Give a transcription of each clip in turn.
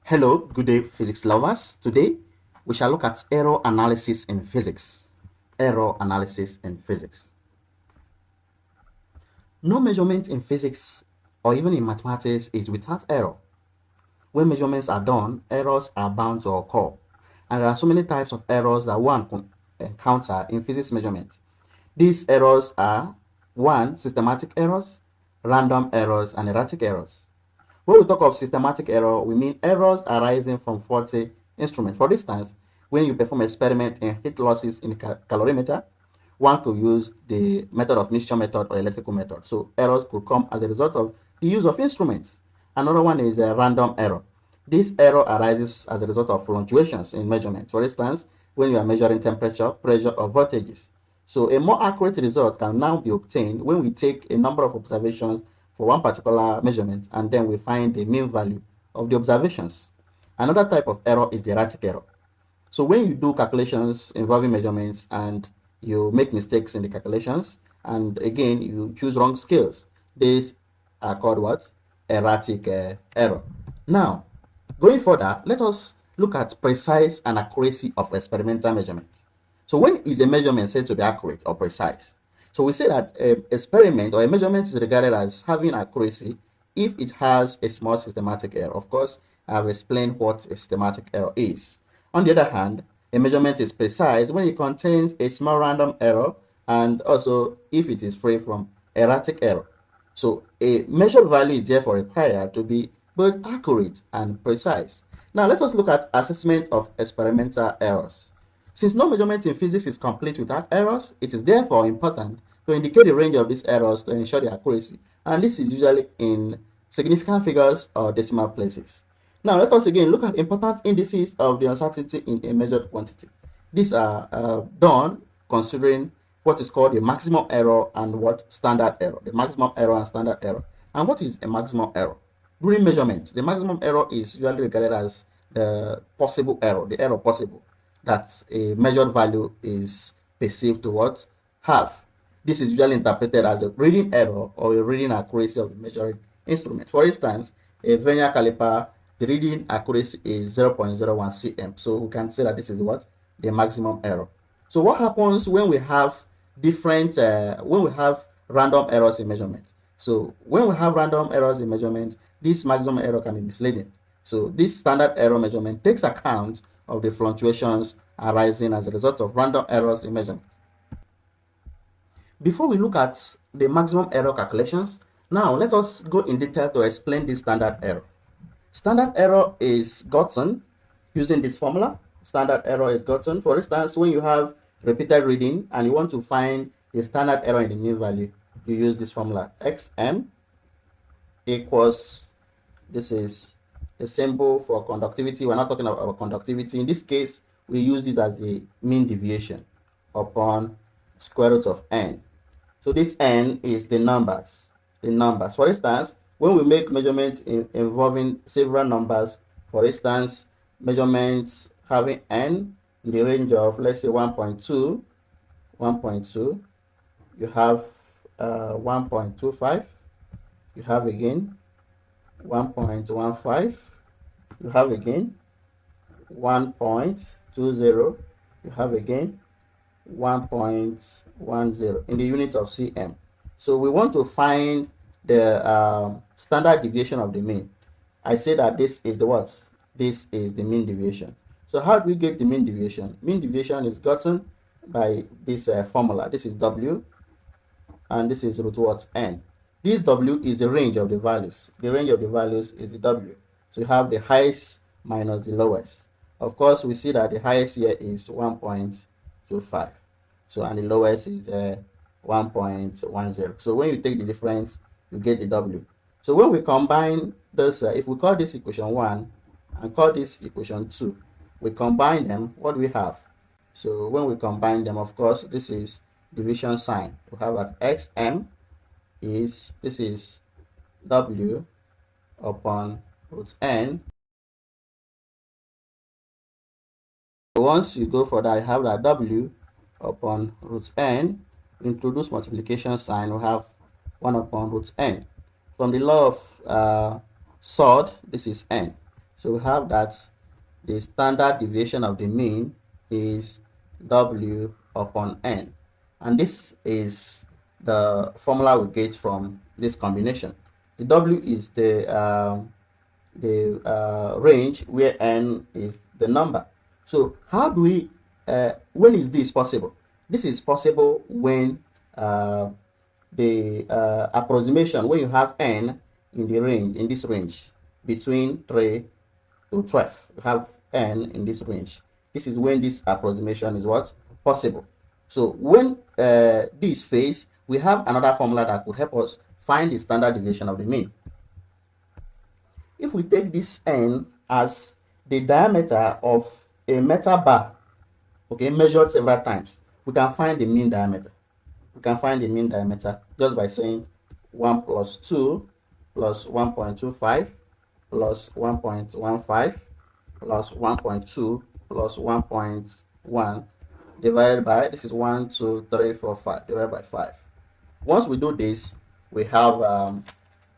Hello, good day, physics lovers. Today, we shall look at error analysis in physics. Error analysis in physics. No measurement in physics or even in mathematics is without error. When measurements are done, errors are bound to occur. And there are so many types of errors that one can encounter in physics measurements. These errors are 1. Systematic errors, random errors, and erratic errors. When we talk of systematic error, we mean errors arising from faulty instruments. For instance, when you perform experiment in heat losses in a calorimeter, one could use the method of mixture method or electrical method. So errors could come as a result of the use of instruments. Another one is a random error. This error arises as a result of fluctuations in measurements. For instance, when you are measuring temperature, pressure, or voltages. So a more accurate result can now be obtained when we take a number of observations for one particular measurement and then we find the mean value of the observations. Another type of error is the erratic error. So when you do calculations involving measurements and you make mistakes in the calculations and again you choose wrong scales, these are called what? Erratic error. Now, going further, let us look at precise and accuracy of experimental measurements. So when is a measurement said to be accurate or precise? So we say that an experiment or a measurement is regarded as having accuracy if it has a small systematic error. Of course, I have explained what a systematic error is. On the other hand, a measurement is precise when it contains a small random error and also if it is free from erratic error. So a measured value is therefore required to be both accurate and precise. Now let us look at assessment of experimental errors. Since no measurement in physics is complete without errors, it is therefore important to indicate the range of these errors to ensure the accuracy. And this is usually in significant figures or decimal places. Now let us again look at important indices of the uncertainty in a measured quantity. These are done considering what is called the maximum error and what standard error. The maximum error and standard error. And what is a maximum error? During measurements, the maximum error is usually regarded as the possible error, the error possible that a measured value is perceived to what? Have. This is usually interpreted as a reading error or a reading accuracy of the measuring instrument. For instance, a vernier caliper, the reading accuracy is 0.01 cm. So we can say that this is what? The maximum error. So what happens when we have random errors in measurement? So when we have random errors in measurement, this maximum error can be misleading. So this standard error measurement takes account of the fluctuations arising as a result of random errors in measurement. Before we look at the maximum error calculations, now let us go in detail to explain this standard error. Standard error is gotten using this formula. Standard error is gotten. For instance, when you have repeated reading and you want to find the standard error in the mean value, you use this formula. Xm equals, this is the symbol for conductivity. We're not talking about conductivity. In this case, we use this as the mean deviation upon square root of n. So this n is the numbers. For instance, when we make measurements involving several numbers, for instance, measurements having n in the range of, let's say, 1.2, you have 1.25, you have again 1.15, you have again 1.20, you have again 1.10 in the unit of cm. So we want to find the standard deviation of the mean. I say that this is the what? This is the mean deviation. So how do we get the mean deviation? Mean deviation is gotten by this formula. This is W and this is root what? N. This W is the range of the values. The range of the values is the W. So you have the highest minus the lowest. Of course, we see that the highest here is 1.25. So, and the lowest is 1.10. So when you take the difference, you get the W. So when we combine this, if we call this equation 1 and call this equation 2, we combine them, what do we have? So when we combine them, of course, this is division sign. We have that Xm is, this is W upon root N. Once you go for that, you have that W upon root N. Introduce multiplication sign, we have 1 upon root N. From the law of surd, this is N. So we have that the standard deviation of the mean is W upon N. And this is the formula we get from this combination. The W is the range where N is the number. So how do we, when is this possible? This is possible when the approximation, when you have N in the range, in this range, between 3 to 12, you have N in this range. This is when this approximation is what? Possible. So when this phase, we have another formula that could help us find the standard deviation of the mean. If we take this N as the diameter of a metal bar, okay, measured several times, we can find the mean diameter. We can find the mean diameter just by saying 1 plus 2 plus 1.25 plus 1.15 plus 1.2 plus 1.1 divided by, this is 1, 2, 3, 4, 5, divided by 5. Once we do this, we have,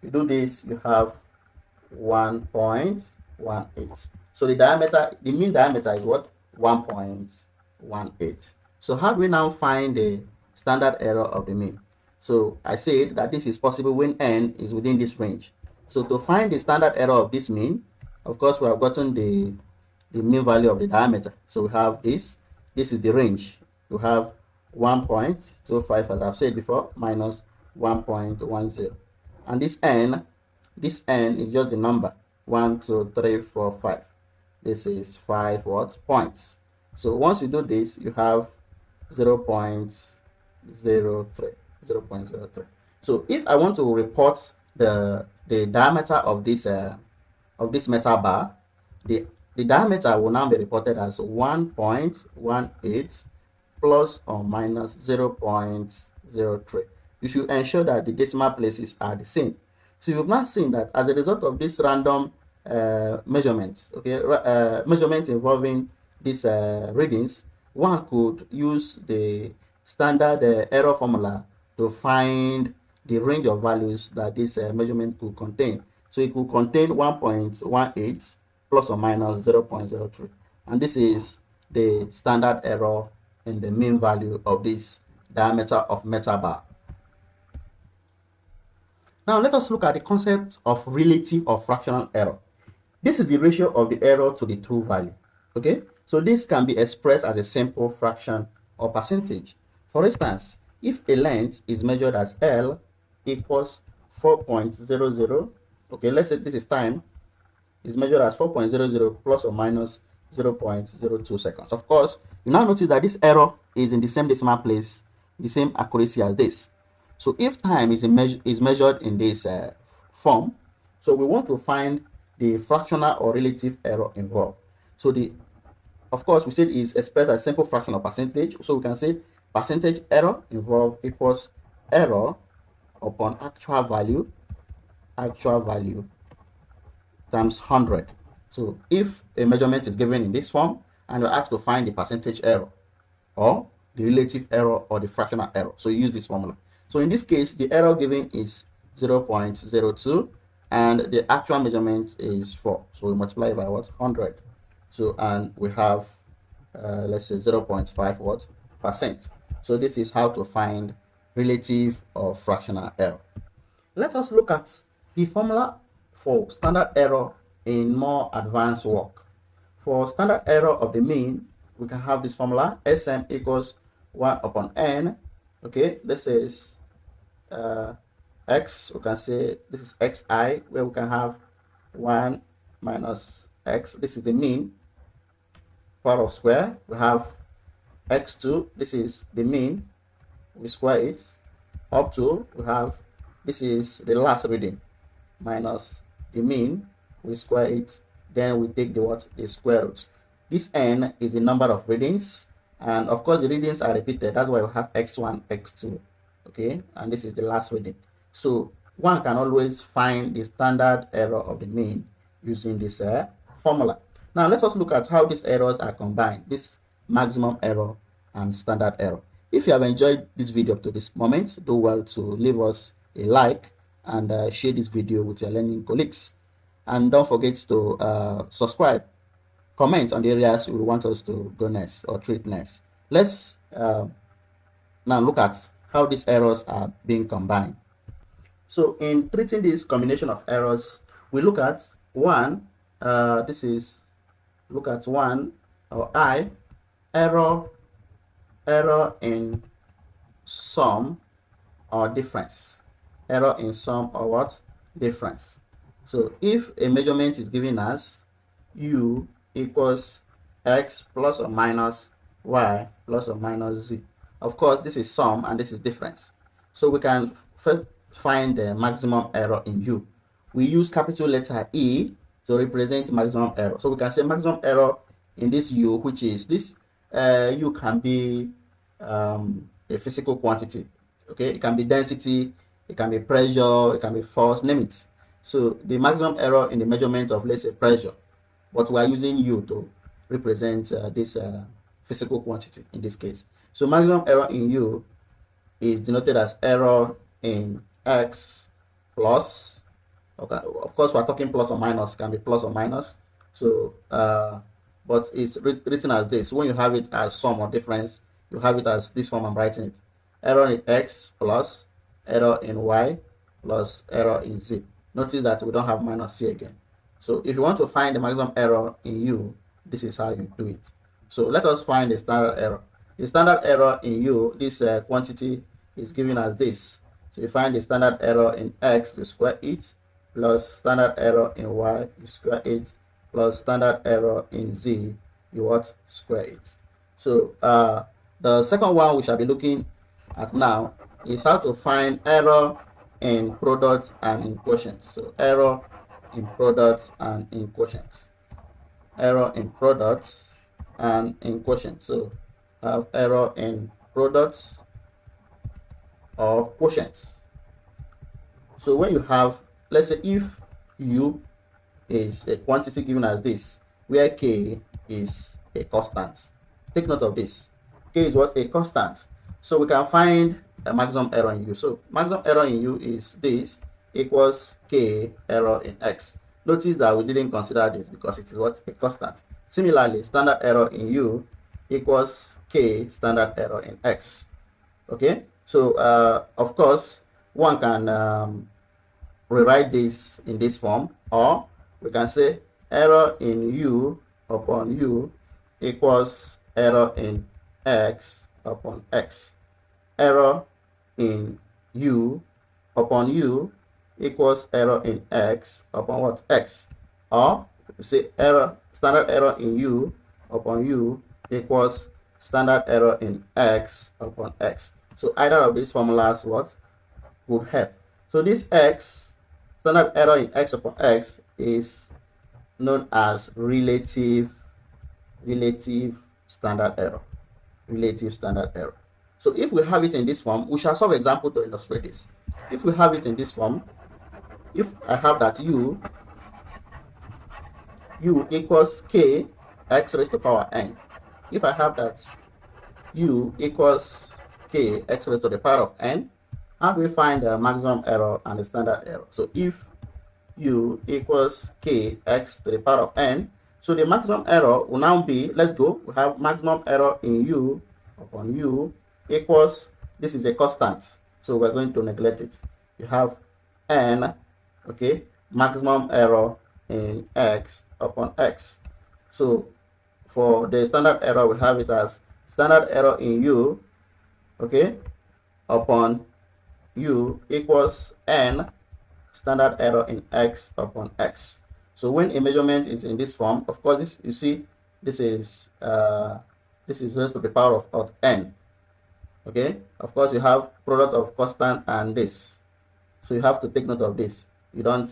you have 1.18. So the diameter, the mean diameter is what? 1.18. So how do we now find the standard error of the mean? So I said that this is possible when N is within this range. So to find the standard error of this mean, of course, we have gotten the mean value of the diameter. So we have this is the range. You have 1.25, as I've said before, minus 1.10. And this N is just the number 1, 2, 3, 4, 5. This is 5 what? Points. So once you do this, you have 0.03. So if I want to report the diameter of this metal bar, the diameter will now be reported as 1.18 plus or minus 0.03. You should ensure that the decimal places are the same. So you've now seen that as a result of this random measurements, okay, measurement involving these readings, one could use the standard error formula to find the range of values that this measurement could contain. So it could contain 1.18 plus or minus 0.03. And this is the standard error in the mean value of this diameter of metal bar. Now let us look at the concept of relative or fractional error. This is the ratio of the error to the true value. Okay, so this can be expressed as a simple fraction or percentage. For instance, if a length is measured as L equals 4.00, okay, let's say this is time, is measured as 4.00 plus or minus 0.02 seconds. Of course, you now notice that this error is in the same decimal place, the same accuracy as this. So if time is measured in this form, so we want to find the fractional or relative error involved. So of course, we said is expressed as simple fraction or percentage. So we can say percentage error involved equals error upon actual value times 100. So if a measurement is given in this form and you're asked to find the percentage error or the relative error or the fractional error, so you use this formula. So in this case, the error given is 0.02 and the actual measurement is 4. So we multiply by what? 100. So, and we have, let's say 0.5 what? %. So this is how to find relative or fractional error. Let us look at the formula for standard error in more advanced work. For standard error of the mean, we can have this formula, Sm equals 1 upon n. Okay, this is x, we can say this is xi, where we can have 1 minus x, this is the mean, power of square. We have x2, this is the mean, we square it, up to, we have, this is the last reading, minus the mean, we square it, then we take the square root. This n is the number of readings, and of course the readings are repeated, that's why we have x1, x2, okay, and this is the last reading. So one can always find the standard error of the mean using this formula. Now let us look at how these errors are combined, this maximum error and standard error. If you have enjoyed this video up to this moment, do well to leave us a like and share this video with your learning colleagues. And don't forget to subscribe, comment on the areas you want us to go next or treat next. Let's now look at how these errors are being combined. So in treating this combination of errors, we look at one, this is, look at one, or I, error in sum or difference. Error in sum or what? Difference. So if a measurement is given as u equals x plus or minus y plus or minus z. Of course, this is sum and this is difference. So we can first find the maximum error in u. We use capital letter E to represent maximum error. So we can say maximum error in this u, which is this u can be a physical quantity. Okay, it can be density, it can be pressure, it can be force, name it. So the maximum error in the measurement of, let's say, pressure, but we are using u to represent this physical quantity in this case. So maximum error in u is denoted as error in x plus, okay, of course we're talking plus or minus, it can be plus or minus. So but it's written as this. When you have it as sum or difference, you have it as this form I'm writing it. Error in x plus error in y plus error in z. Notice that we don't have minus c again. So if you want to find the maximum error in u, this is how you do it. So let us find the standard error. The standard error in u, this quantity is given as this. So you find the standard error in x, you square it, plus standard error in y, you square it, plus standard error in z, you what? Square it. So the second one we shall be looking at now is how to find error in product and in quotient. So error in products and in quotients. Error in products and in quotient. So have error in products or quotients. So when you have, let's say if u is a quantity given as this, where k is a constant. Take note of this. K is what? A constant. So we can find a maximum error in u. So maximum error in u is this equals k error in x. Notice that we didn't consider this because it is what? A constant. Similarly, standard error in u equals k standard error in x. Okay, so of course one can rewrite this in this form, or we can say error in u upon u equals error in x upon x. Error in u upon u equals error in x upon what? X. Or we say standard error in u upon u equals standard error in x upon x. So either of these formulas what would help. So this x, standard error in x upon x, is known as relative standard error. Relative standard error. So if we have it in this form, we shall solve an example to illustrate this. If we have it in this form, if I have that u equals k x raised to the power n. If I have that u equals k x raised to the power of n, how do we find the maximum error and the standard error? So if u equals k x to the power of n, so the maximum error will now be, let's go, we have maximum error in u upon u equals, this is a constant, so we're going to neglect it. You have n, okay, maximum error in x upon x. So for the standard error, we have it as standard error in u, okay, upon u equals n standard error in x upon x. So when a measurement is in this form, of course, this, you see, this is raised to the power of n. Okay, of course, you have product of constant and this, so you have to take note of this. You don't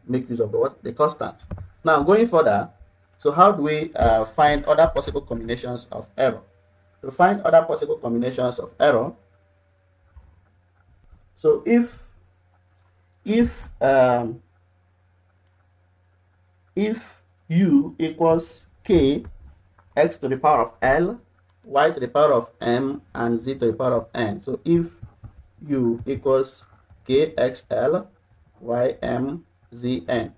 make use of the constant. Now going further, so how do we find other possible combinations of error? To find other possible combinations of error, so if u equals k x to the power of l, y to the power of m, and z to the power of n. So if u equals k x l, y m, z n.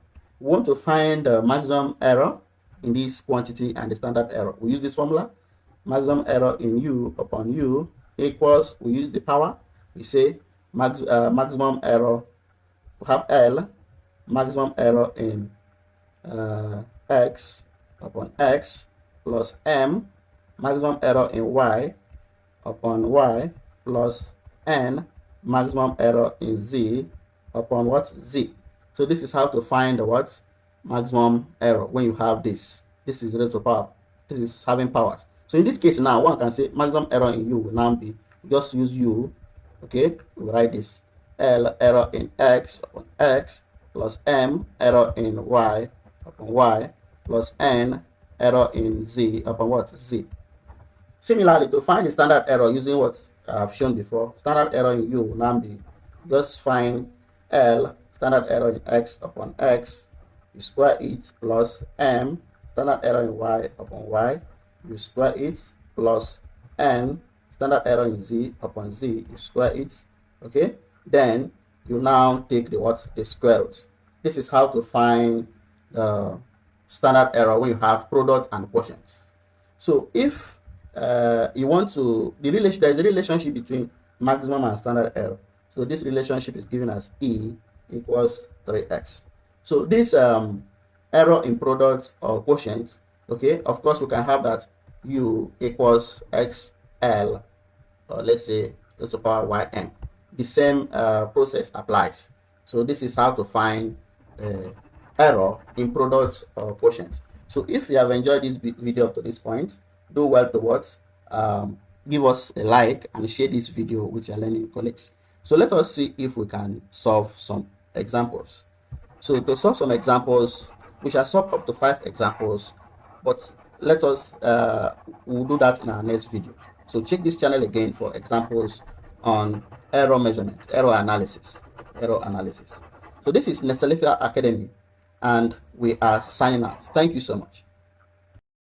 we want to find the maximum error in this quantity and the standard error. We use this formula. Maximum error in U upon U equals, we use the power. We say maximum error, we have L, maximum error in X upon X plus M, maximum error in Y upon Y plus N, maximum error in Z upon what? Z. So this is how to find the what? Maximum error when you have this. This is raised to power. This is having powers. So in this case now, one can say maximum error in U will now be, just use U, okay? We write this L error in X upon X plus M error in Y upon Y plus N error in Z upon what? Z. Similarly, to find the standard error using what I have shown before, standard error in U will now be, just find L, standard error in X upon X, you square it, plus M, standard error in Y upon Y, you square it, plus N, standard error in Z upon Z, you square it, okay? Then you now take the what? The square root. This is how to find the standard error when you have product and quotients. So if you want to, there is a relationship between maximum and standard error. So this relationship is given as E equals 3x. So this error in product or quotient, okay, of course we can have that U equals XL, or let's say to the power YN. The same process applies. So this is how to find error in product or quotient. So if you have enjoyed this video up to this point, do well to watch, give us a like and share this video with your learning colleagues. So let us see if we can solve some examples. So to solve some examples, we shall solve up to 5 examples, but let us we'll do that in our next video. So check this channel again for examples on error measurement, error analysis. So this is Nesalifia Academy, and we are signing out. Thank you so much.